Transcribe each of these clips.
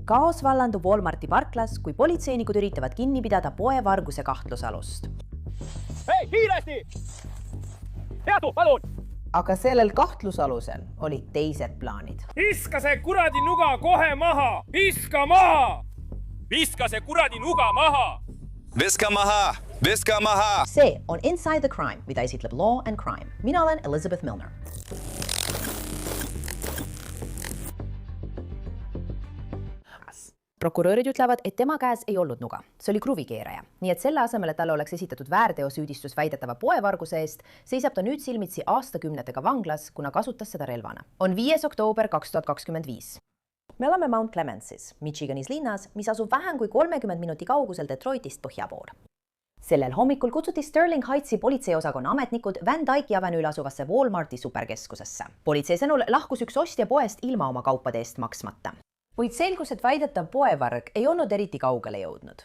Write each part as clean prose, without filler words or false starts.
Kaos vallandub Walmarti parklas, kui politseinikud üritavad kinni pidada poevarguse kahtlusalust. Hei, kiiresti! Peatu, palun! Aga sellel kahtlusalusel olid teised plaanid. Viska see kuradi nuga kohe maha! Viska maha! Viska see kuradi nuga maha! Viska maha! Viska maha! See on Inside the Crime, mida esitleb Law and Crime. Mina olen Elizabeth Milner. Prokuröörid ütlevad, et tema käes ei olnud nuga. See oli kruvikeeraja. Nii et selle asemel, et talle oleks esitatud väärteosüüdistus väidetava poevarguse eest, seisab ta nüüd silmitsi aastakümnetega vanglas, kuna kasutas seda relvana. On 5. oktoober 2025. Me oleme Mount Clemensis, Michiganis linnas, mis asub vähem kui 30 minuti kaugusel Detroitist põhja pool. Sellel hommikul kutsuti Sterling Heightsi politseiosakonna ametnikud Van Dyke'i avenüül asuvasse Walmarti superkeskusesse. Politsei sõnul lahkus üks ostja poest ilma oma kaupade eest maksmata. Kuid selgus, et väidetav poevarg ei olnud eriti kaugele jõudnud.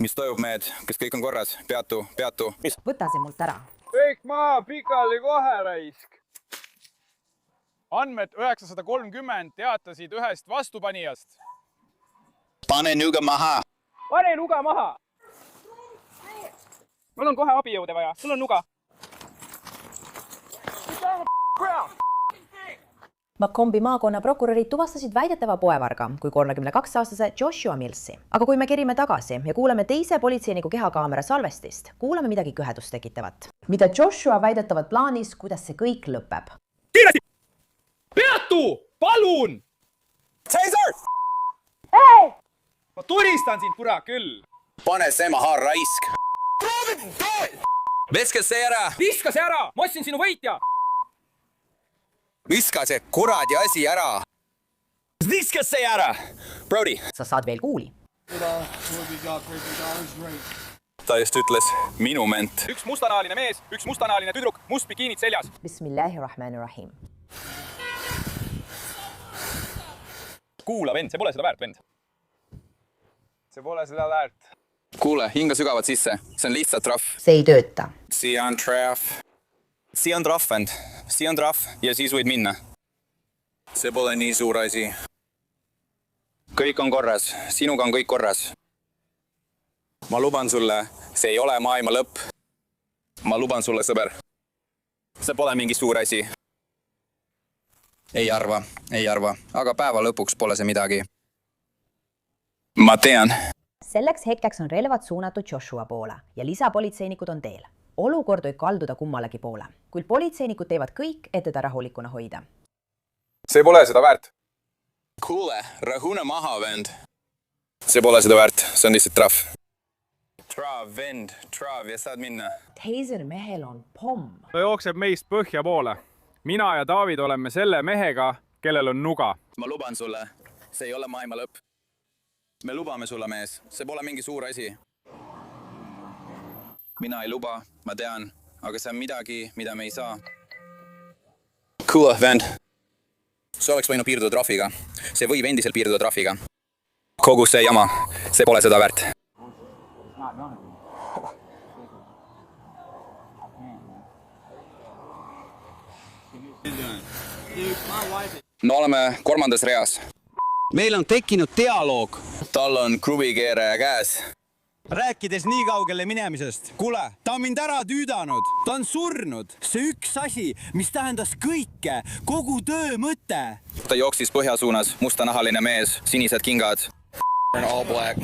Mis toimub, mehed? Kas kõik on korras? Peatu, peatu. Mis? Võta see mult ära. Kõik maa pikali kohe, raisk! Andmed 930 teatasid ühest vastupanijast. Pane nuga maha! Pane nuga maha! Mul on kohe abijõude vaja. Sul on nuga. Macombi maakonna prokurörid tuvastasid väidetava poevarga kui 32-aastase Joshua Millsi. Aga kui me kerime tagasi ja kuuleme teise politseiniku kehakaamera salvestist, kuuleme midagi kõhedust tekitavat. Mida Joshua väidetavad plaanis, kuidas see kõik lõpeb. Kiiresti! Peatu! Palun! Taser! Hei! Ma turistan sind, pura küll! Pane see maha, raisk! Viska see ära! Viska see ära! Ma ostsin sinu võitja! Viska see kuradi asi ära! Viska see ära! Brody! Sa saad veel kuuli. Ta just ütles minu ment. Üks mustanaaline mees, üks mustanaaline tüdruk, must bikiinid seljas. Bismillahirrahmanirrahim. Kuula, vend, see pole seda väärt, vend. See pole seda väärt. Kuule, hinga sügavalt sisse. See on lihtsalt trahv. See ei tööta. See on trahv. See on trahv, vend. See on trahv ja siis võid minna. See pole nii suur asi. Kõik on korras. Sinuga on kõik korras. Ma luban sulle, see ei ole maailma lõpp. Ma luban sulle, sõber. See pole mingi suur asi. Ei arva. Aga päeva lõpuks pole see midagi. Ma tean. Selleks hetkeks on relvad suunatud Joshua poole ja lisapolitseinikud on teel. Olukord võib kalduda kummalegi poole, kuid politseinikud teevad kõik, et teda rahulikuna hoida. See pole seda väärt. Kuule, rahune maha, vend. See pole seda väärt, see on lihtsalt trahv. Trahv, vend, trahv ja saad minna. Taser mehel on pomm. Ta jookseb meist põhja poole. Mina ja David oleme selle mehega, kellel on nuga. Ma luban sulle, see ei ole maailma lõpp. Me lubame sulle, mees. See pole mingi suur asi. Mina ei luba, ma tean, aga see on midagi, mida me ei saa. Kuule, vend. See oleks võinud piirduda trahviga. See võib endiselt piirduda trahviga. Kogu see jama, see pole seda väärt. Me oleme 3. reas. Meil on tekkinud dialoog. Tal on kruvikeeraja käes. Rääkides nii kaugele minemisest. Kuule, ta on mind ära tüüdanud. Ta on surnud. See üks asi, mis tähendas kõike. Kogu töö mõte. Ta jooksis põhja suunas. Mustanahaline mees. Sinised kingad. All black.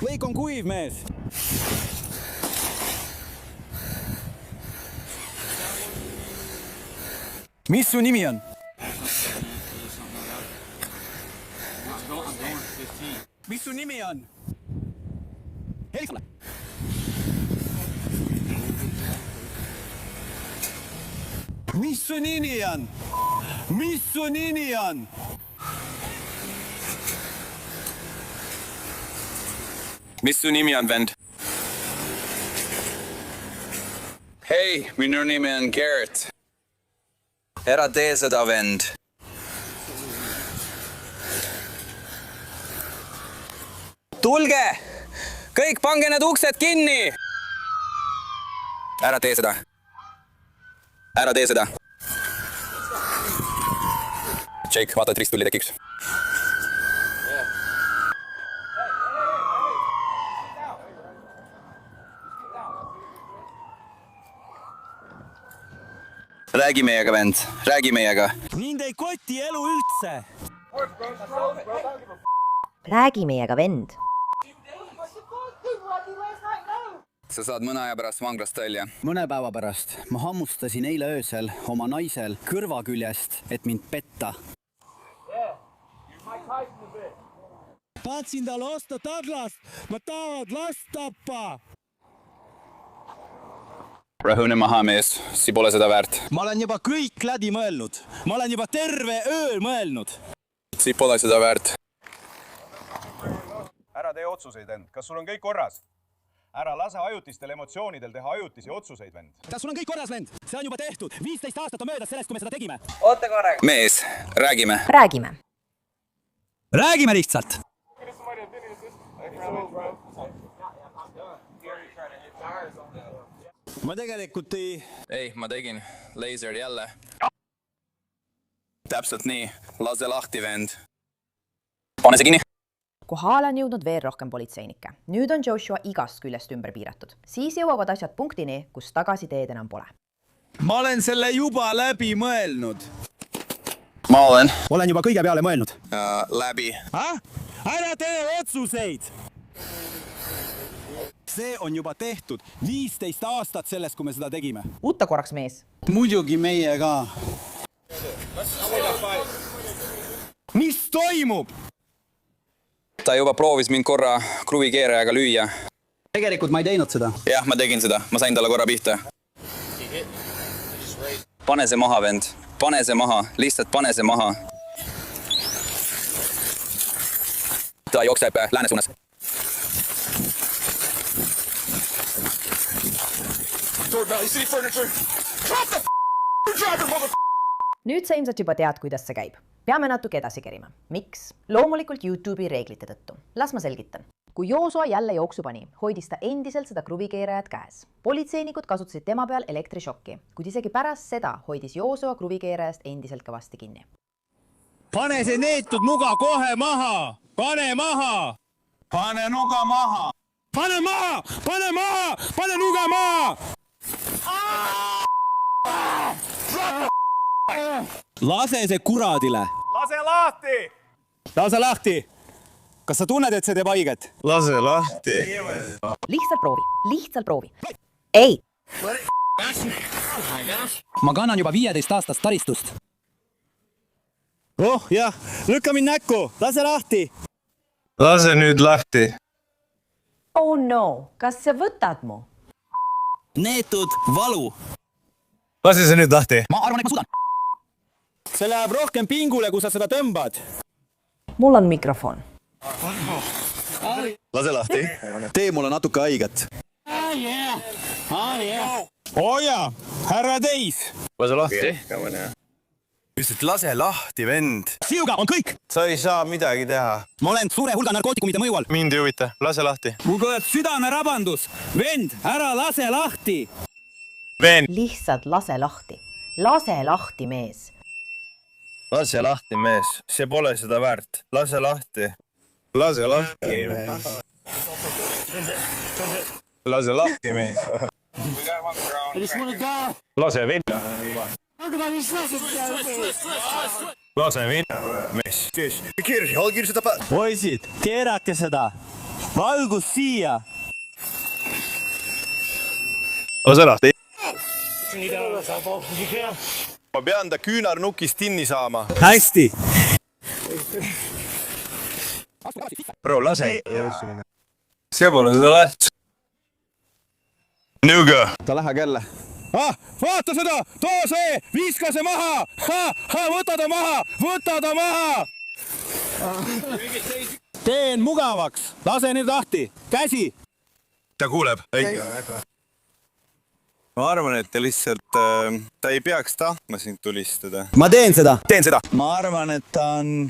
Lõik on kuiv, mees. Mis su nimi on? Mis su nimi on? Helisa. Mis su nimi on? Mis su nimi on? Mis su nimi on, vend? Hei, minu nimi on Garrett. Ära tee seda, vend. Tulge! Kõik pange need uksed kinni! Ära tee seda. Jake, vaata, et ristulli tekiks. räägi meiega, vend, räägi meiega. Mind ei koti elu üldse. räägi meiega, vend. Sa saad mõne aja pärast vanglast välja. Mõne päeva pärast ma hammustasin eile öösel oma naisel kõrva küljest, et mind petta. Tahtsin talle osta taglast, ma tahavad last tappa. Rahune maha, mees, si pole seda väärt. Ma olen juba kõik läbi mõelnud. Ma olen juba terve öö mõelnud. Si pole seda väärt. Ära tee otsuseid, vend. Kas sul on kõik korras? Ära lase ajutistel emotsioonidel teha ajutisi otsuseid, vend. Kas sul on kõik korras, vend? See on juba tehtud. 15 aastat on möödas sellest, kui me seda tegime. Mees, räägime. räägime. Räägime lihtsalt. Ma tegelikult ei... Ei, ma tegin. Laser jälle. Täpselt nii. Lase lahti, vend. Pane see kinni. Kohale on jõudnud veel rohkem politseinikke. Nüüd on Joshua igast küljest ümber piiratud. Siis jõuavad asjad punktini, kus tagasiteed enam pole. Ma olen selle juba läbi mõelnud. Ma olen. Olen juba kõige peale mõelnud. Läbi. Ära tee otsuseid! See on juba tehtud. 15 aastat sellest, kui me seda tegime. Utta korraks, mees. Muidugi meie ka. Mis toimub? Ta juba proovis mind korra kruvikeerajaga lüüa. Tegelikult ma ei teinud seda. Jah, ma tegin seda. Ma sain talle korra pihta. Pane see maha, vend. Pane see maha. Lihtsalt pane see maha. Ta jookseb lääne suunas. Nüüd sa ilmselt juba tead, kuidas see käib. Peame natuke edasi kerima. Miks? Loomulikult YouTube'i reeglite tõttu. Las ma selgitan. Kui Joosua jälle jooksu pani, hoidis ta endiselt seda kruvikeerajat käes. Politseinikud kasutasid tema peal elektrišokki, kuid isegi pärast seda hoidis Joosua kruvikeerajast endiselt kõvasti kinni. Pane see neetud nuga kohe maha! Pane maha! Pane nuga maha! Pane maha! Pane maha! Pane nuga maha! Lase see kuradile! Lase lahti! Lase lahti! Kas sa tunned, et see teeb haiget? Lase lahti! Lihtsalt proovi. Lihtsalt proovi. Ei! Ma kannan juba 15 aastast taristust. Oh jah, lükka mind näkku! Lase lahti! Lase nüüd lahti! Oh no! Kas sa võtad mu? Neetud valu! Lase see nüüd lahti! Ma arvan, et ma suudan. See läheb rohkem pingule, kui sa seda tõmbad. Mul on mikrofon. Lase lahti! Tee mulle natuke haiget. Oh jaa, härra Teis! Lase lahti! Lihtsalt lase lahti, vend! Sinuga on kõik! Sa ei saa midagi teha. Ma olen suure hulga narkootikumide mõju all. Mind ei huvita. Lase lahti! Mul tuleb südamerabandus. Vend, ära lase lahti! Vend! Lihtsalt lase lahti. Lase lahti, mees. Lase lahti, mees. See pole seda väärt. Lase lahti. Lase lahti. Lase lahti, mees. Lase vinna. Lase vinna, mees. Kirsi, allkirja seda päev. Poisid, keerake seda. Valgus siia. Lase lahti. Ma pean ta küünarnukist kinni saama. Hästi. Bro, lase. See pole seda läht. Nuga. Ta läheb jälle. Vaata seda! Too see! Viska see maha! Võta ta maha! Võta ta maha! Teen mugavaks. Lase nüüd lahti. Käsi. Ta kuuleb. Ma arvan, et ta lihtsalt, ta ei peaks tahtma sind tulistada. Ma teen seda. Teen seda. Ma arvan, et ta on...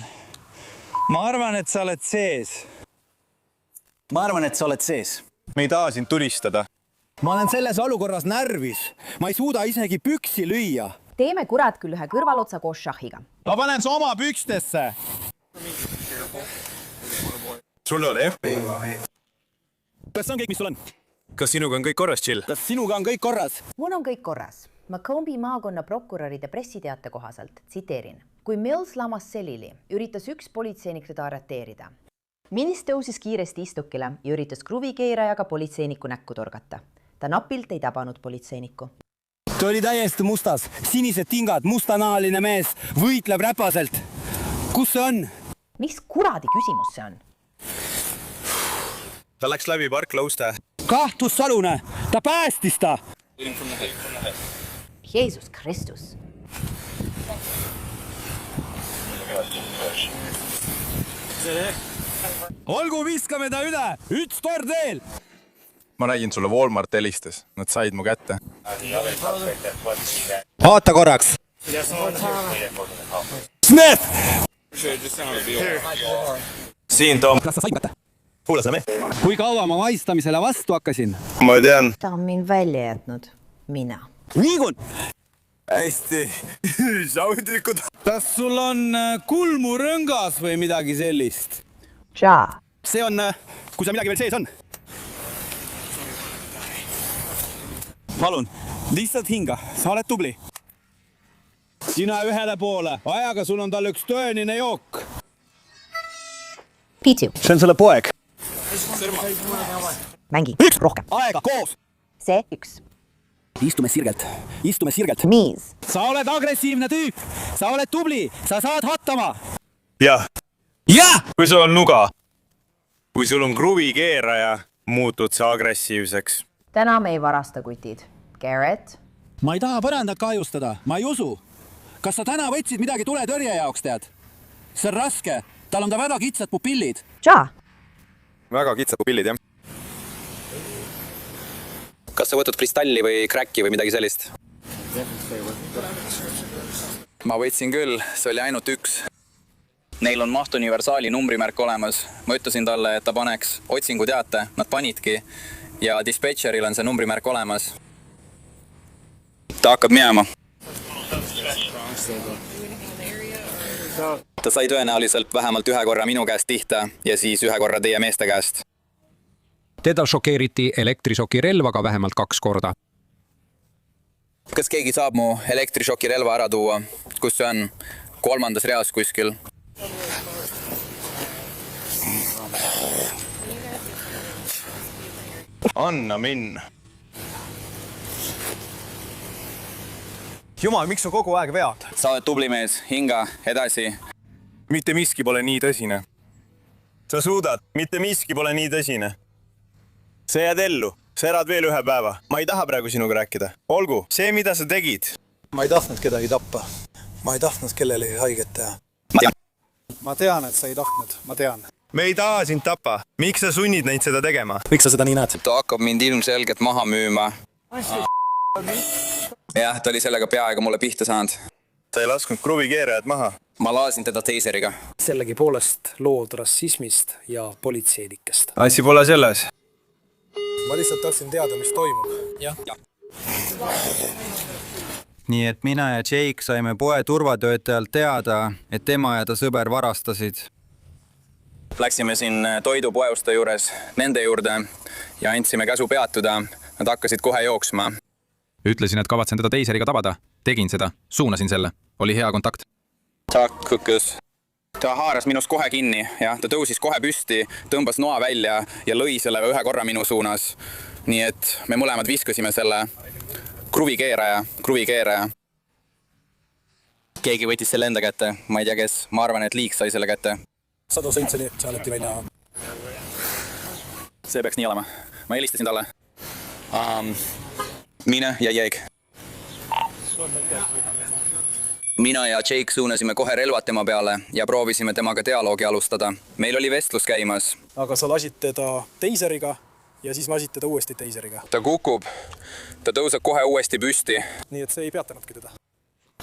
Ma arvan, et sa oled sees. Ma arvan, et sa oled sees. Me ei taha sind tulistada. Ma olen selles olukorras närvis. Ma ei suuda isegi püksi lüüa. Teeme kurat küll ühe kõrvalotsa koos šahiga. Ma panen su oma pükstesse. Sul ole F. Kas see on kõik, mis sul on? Kas sinuga on kõik korras, Jill? Kas sinuga on kõik korras? Mul on kõik korras. Macombi maakonna prokuröride pressiteate kohaselt, tsiteerin, kui Mills lamas selili, üritas üks politseinik teda arreteerida. Mills tõusis kiiresti istukile ja üritas kruvikeerajaga politseiniku näkku torgata. Ta napilt ei tabanud politseinikku. Ta oli täiesti mustas, sinised tingad, mustanaaline mees, võitleb räpaselt. Kus see on? Mis kuradi küsimus see on? Ta läks läbi parklauste. Kahtlussalune, ta päästis ta! Jeesus Kristus. Olgu, viskame ta üle! Üks tord veel! Ma nägin sulle Walmart helistas. Nad said mu kätte. Vaata korraks! Smith! Siin, Tom. Kas sa said kätte? Kuule sa me. Kui kaua ma vaistamisele vastu hakkasin? Ma tean. Ta on mind välja jätnud. Mina. Liigun! Hästi. Saudrikud. Kas sul on kulmurõngas või midagi sellist? Ja. See on, kui seal midagi veel sees on. Palun, lihtsalt hinga, sa oled tubli. Sina ühele poole, ajaga sul on tal üks tõenine jook. Piitu. See on selle poeg. Mängi. Rohkem. Aega, koos. See üks. Istume sirgelt, istume sirgelt. Miis. Sa oled agressiivne tüüp, sa oled tubli, sa saad hattama. Jah. Jah! Kui sul on nuga. Kui sul on kruvikeeraja, muutud sa agressiivseks. Täna me ei varasta kutid. Garrett. Ma ei taha põrandat kahjustada, ma ei usu. Kas sa täna võtsid midagi tuletõrje jaoks, tead? See on raske, tal on ta väga kitsad pupillid. Ja. Väga kitsad pillid, jah. Kas sa võtad kristalli või kräkki või midagi sellist? Ma võtsin küll, see oli ainult üks. Neil on Maht Universaali numbrimärk olemas. Ma ütlesin talle, et ta paneks otsingu teate, nad panidki. Ja dispatcheril on see numbrimärk olemas. Ta hakkab minema. Ta sai tõenäoliselt vähemalt ühe korra minu käest tihta ja siis ühe korra teie meeste käest. Teda šokeeriti elektrišokirelvaga vähemalt 2 korda. Kas keegi saab mu elektrišokirelva ära tuua? Kus see on? 3. reas kuskil. Anna minna. Jumal, miks sa kogu aeg vead? Sa oled tubli mees, hinga, edasi. Mitte miski pole nii tõsine. Sa suudad, mitte miski pole nii tõsine. Sa jääd ellu, sa elad veel ühe päeva. Ma ei taha praegu sinuga rääkida. Olgu, see, mida sa tegid. Ma ei tahtnud kedagi tappa. Ma ei tahtnud kellelegi haiget teha. Ma tean, et sa ei tahtnud. Ma tean. Me ei taha sind tappa. Miks sa sunnid neid seda tegema? Miks sa seda nii näed? Ta hakkab mind ilmselgelt maha müüma. Jah, ta oli sellega peaaegu mulle pihta saanud. Sa ei lasknud kruvikeerajad maha. Ma laasin teda teiseriga. Sellegi poolest lood rassismist ja politseinikest. Asi pole selles. Ma lihtsalt tahtsin teada, mis toimub. Jah. Nii et mina ja Jake saime poe turvatöötajalt teada, et tema ja ta sõber varastasid. Läksime siin toidupoeuste juures nende juurde ja andsime käsu peatuda. Nad hakkasid kohe jooksma. Ütlesin, et kavatsen teda teiseriga tabada. Tegin seda. Suunasin selle. Oli hea kontakt. Ta kukkus. Ta haaras minust kohe kinni ja ta tõusis kohe püsti, tõmbas noa välja ja lõi selle ühe korra minu suunas. Nii et me mõlemad viskasime selle kruvikeeraja. Keegi võttis selle enda kätte, ma ei tea kes, ma arvan, et Liik sai selle kätte. 107 saadeti välja. See peaks nii olema. Ma helistasin talle. Mina ja Jake. Mina ja Jake suunasime kohe relvad tema peale ja proovisime temaga dialoogi alustada. Meil oli vestlus käimas. Aga sa lasid teda teiseriga ja siis lasid teda uuesti teiseriga. Ta kukub. Ta tõuseb kohe uuesti püsti. Nii et see ei peatanudki teda.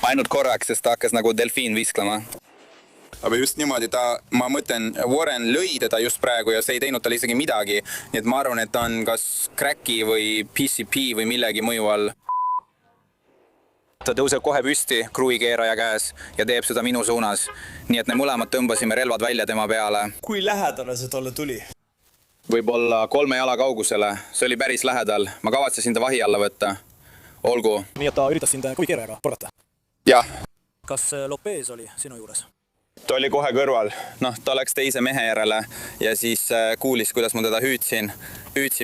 Ainult korraks, sest ta hakkas nagu delfiin visklema. Aga just niimoodi ma mõtlen, Warren lõi teda just praegu ja see ei teinud talle isegi midagi. Nii et ma arvan, et ta on kas kräki või PCP või millegi mõju all. Ta tõuseb kohe püsti kruvikeeraja käes ja teeb seda minu suunas. Nii et me mõlemad tõmbasime relvad välja tema peale. Kui lähedale see talle tuli? Võib-olla 3 jala kaugusele. See oli päris lähedal. Ma kavatsesin ta vahi alla võtta. olgu. Nii, et ta üritas sind kruvikeerajaga korrata. Jah, Kas Lopez oli sinu juures? ta oli kohe kõrval. Noh, ta läks teise mehe järele ja siis kuulis, kuidas ma teda hüüdsin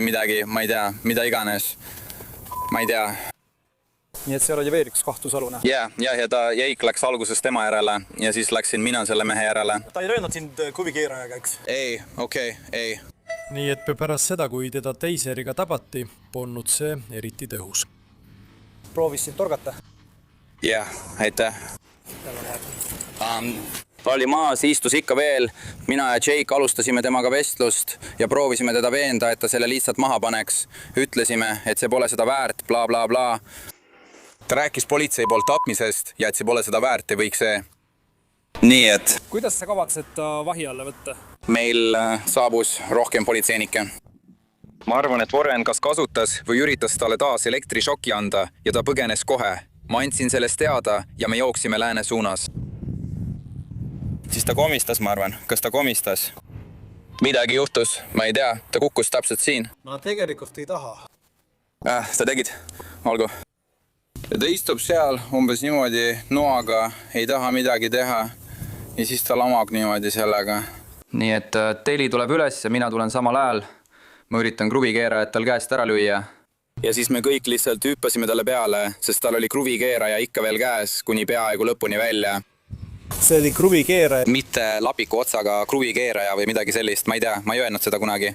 midagi, ma ei tea, mida iganes. Ma ei tea. Nii, et seal oli veel üks kahtlusalune. Ja ta jäik läks alguses tema järele ja siis läksin mina selle mehe järele. Ta ei löönud sind kruvikeerajaga, eks? Ei, okei, ei. Nii et pärast seda, kui teda teiseriga tabati, polnud see eriti tõhus. Proovis sind torgata? Jah, aitäh. Oli maas, istus ikka veel. Mina ja Jake alustasime temaga vestlust ja proovisime teda veenda, et ta selle lihtsalt maha paneks. Ütlesime, et see pole seda väärt, bla bla bla. Ta rääkis politsei poolt tapmisest ja et see pole seda väärt, ei võiks see. Nii et kuidas sa kavatsed ta vahi alla võtta? meil saabus rohkem politseinikke. Ma arvan, et Warren kas kasutas või üritas talle taas elektrišoki anda ja ta põgenes kohe. Ma andsin sellest teada ja me jooksime lääne suunas. Siis ta komistas, ma arvan. Kas ta komistas? Midagi juhtus, ma ei tea. Ta kukkus täpselt siin. Ma tegelikult ei taha. Sa tegid? Olgu. Ja ta istub seal umbes niimoodi noaga, ei taha midagi teha ja siis ta lamab niimoodi sellega. Nii et teli tuleb üles ja mina tulen samal ajal. Ma üritan kruvikeerajat tal käest ära lüüa. Ja siis me kõik lihtsalt hüppasime talle peale, sest tal oli kruvikeeraja ikka veel käes kuni peaaegu lõpuni välja. See oli kruvikeeraja. Mitte lapiku otsaga kruvikeeraja või midagi sellist, ma ei tea, ma ei öelnud seda kunagi.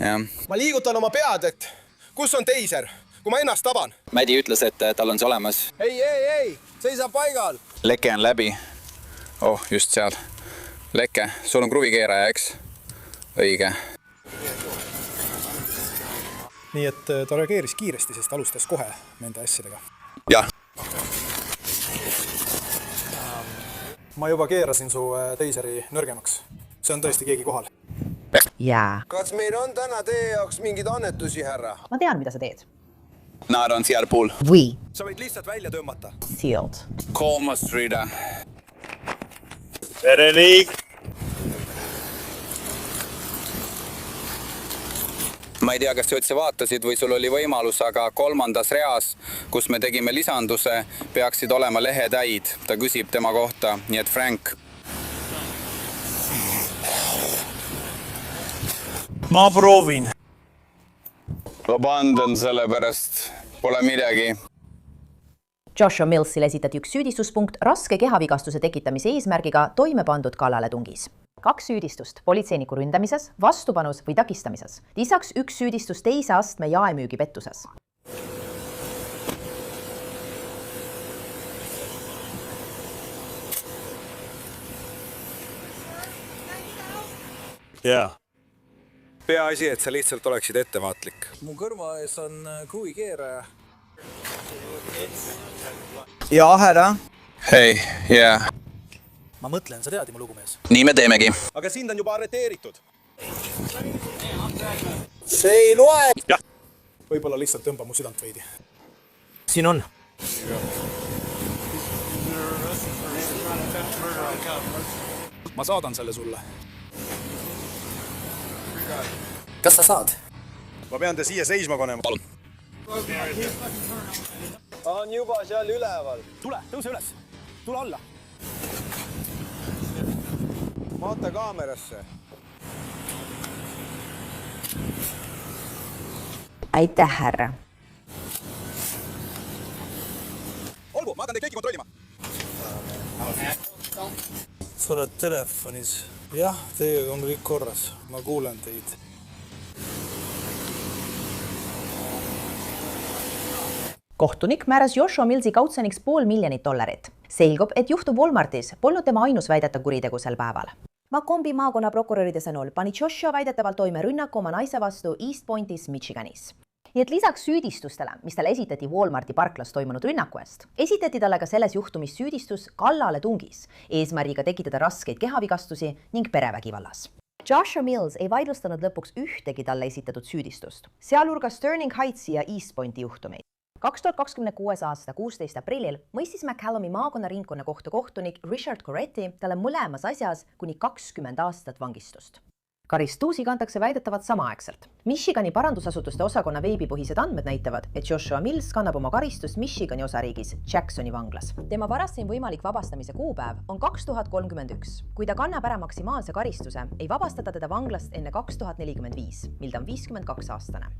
Ja. Ma liigutan oma pead, et kus on teiser, kui ma ennast taban? Mädi ütles, et tal on see olemas. Ei, seisa paigal. Leke on läbi. Oh, just seal. Leke, sul on kruvikeeraja, eks? Õige. Nii et ta reageeris kiiresti, sest alustas kohe nende asjadega. Jah. Ma juba keerasin su teiseri nõrgemaks. See on tõesti keegi kohal. Jaa. Kas meil on täna teie jaoks mingeid annetusi, härra? Ma tean, mida sa teed. Nad on seal pool. Või Sa võid lihtsalt välja tõmmata. sealed. Kolmas rida. Tere, Niik! Ma ei tea, kas sa üldse vaatasid või sul oli võimalus, aga 3. reas, kus me tegime lisanduse, peaksid olema lehetäid. Ta küsib tema kohta, nii et Frank. Ma proovin. Vabandan selle pärast. Pole midagi. Joshua Millsil esitati üks süüdistuspunkt raske kehavigastuse tekitamise eesmärgiga toime pandud kallaletungis. 2 süüdistust politseiniku ründamises, vastupanus või takistamises. Lisaks 1 süüdistus teise astme jaemüügi pettuses. Jaa. Peaasi, et sa lihtsalt oleksid ettevaatlik. Mu kõrva ees on kruvikeeraja. Ja härra. Hei, jaa. Ma mõtlen, sa tead mu lugumees. Nii me teemegi. Aga sind on juba arreteeritud. See ei loe. Jah. Võib-olla lihtsalt tõmba mu südant veidi. Siin on. Ma saadan selle sulle. Kas sa saad? Ma pean te siia seisma panema. Palun. On juba seal üleval. Tule, tõuse üles. Tule alla. Vaata kaamerasse. Aitäh, härra. Olgu, ma hakkan teid kõiki kontrollima. Sa oled telefonis. Jah, teiega on kõik korras. Ma kuulen teid. Kohtunik määras Joshua Millsi kautseniks $500 000. Selgub, et juhtu Walmartis polnud tema ainus väidetav kuritegu sel päeval. Macombi maakonna prokuröride sõnul pani Joshua väidetavalt toime rünnaku oma naise vastu East Pointis, Michiganis. Nii et lisaks süüdistustele, mis talle esitati Walmarti parklas toimunud rünnaku eest, esitati talle ka selles juhtumis süüdistus kallaletungis, eesmärgiga tekitada raskeid kehavigastusi ning perevägivallas. Joshua Mills ei vaidlustanud lõpuks ühtegi talle esitatud süüdistust, sealhulgas Sterling Heightsi ja East Pointi juhtumeid. 2026. aasta 16. aprillil mõistis McCallumi maakonna ringkonnakohtu kohtunik Richard Coretti talle mõlemas asjas kuni 20 aastat vangistust. karistusi kantakse väidetavalt samaaegselt. Michigani parandusasutuste osakonna veebipõhised andmed näitavad, et Joshua Mills kannab oma karistust Michigani osariigis Jacksoni vanglas. Tema varastein võimalik vabastamise kuupäev on 2031. Kui ta kannab ära maksimaalse karistuse, ei vabastata teda vanglast enne 2045, mil ta on 52-aastane.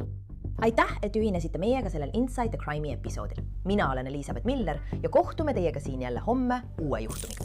Aitäh, et ühinesite meiega sellel Inside the Crime'i episoodil. Mina olen Elisabeth Miller ja kohtume teiega siin jälle homme uue juhtumiga.